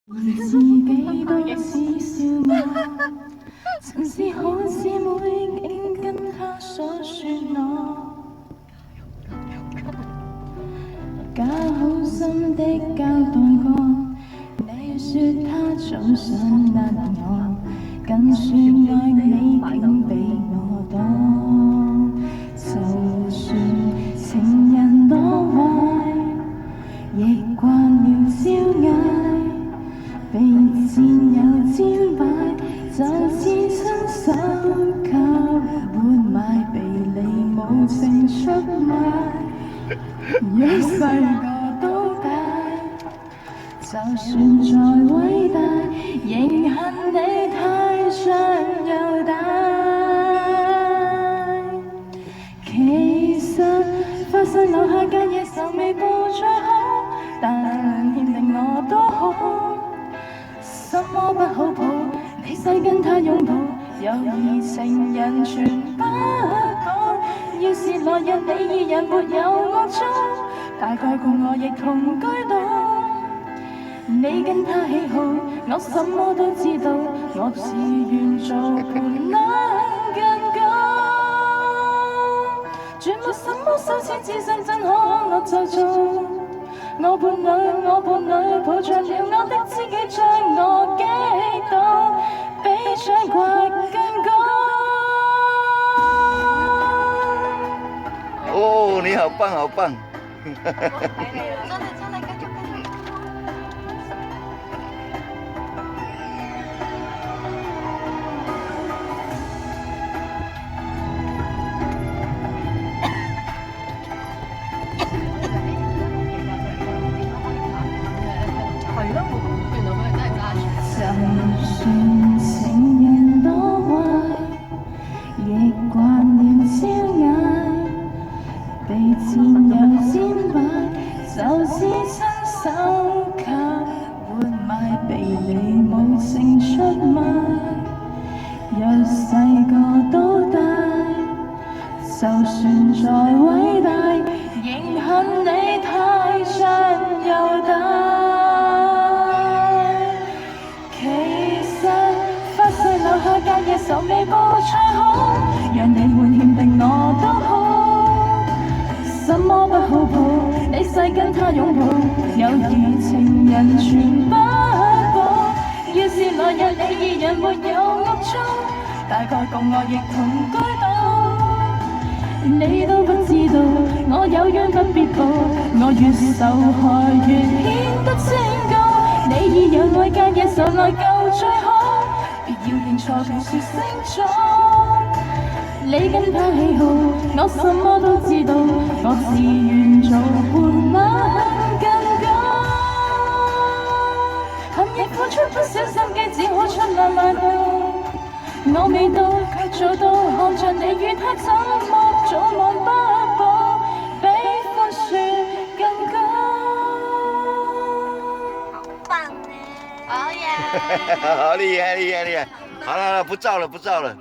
自己都恥笑我，曾是好姊妹，竟跟他所說我，假好心的交代過，你說他總想得我，更說愛你竟比我多，就算情人多壞，亦慣了招嗌。被戰友瞻拜，就似親手給活埋，被你無情出賣。若細個都大，就算再偉大，仍恨你太長又大。其實發誓留下隔夜愁未報最好，但欠定我都好。什麼不好抱，你細跟他擁抱，友誼情人全不保。要是來日你二人沒有惡糟，大概共我亦同居到。你跟他喜好，我什麼都知道，我自願做伴郎更高。絕沒什麼羞恥之心，真可我就做。我伴侶，抱着了我的知己，將我擊倒，比掌摑更高。哦，你好棒，好棒！真係繼續。就算情人多壞，亦慣了招嗌，被戰友瞻拜，就是親手給活埋，被你無情出賣。若細個都大，就算再偉大，仍恨你太長又大。留下隔夜愁未報最好，讓你們欠定我都好。什麼不好抱，你細跟他擁抱，友誼情人全不保。要是來日你二人沒有惡糟，大概共我亦同居到。你都不知道，我有冤不必報，我越受害越顯得清高。你已讓我隔夜愁內疚最好。別要認錯評說星座，你跟他喜好，我什麼都知道，我自願做伴郎更高。含亦付出不少心機，只可出兩萬步，我未到卻做到，看着你與他怎麼早晚不保，比寬恕更高。好棒呢！好呀！好厲害，厲害，厲害！好了，不照了，不照了。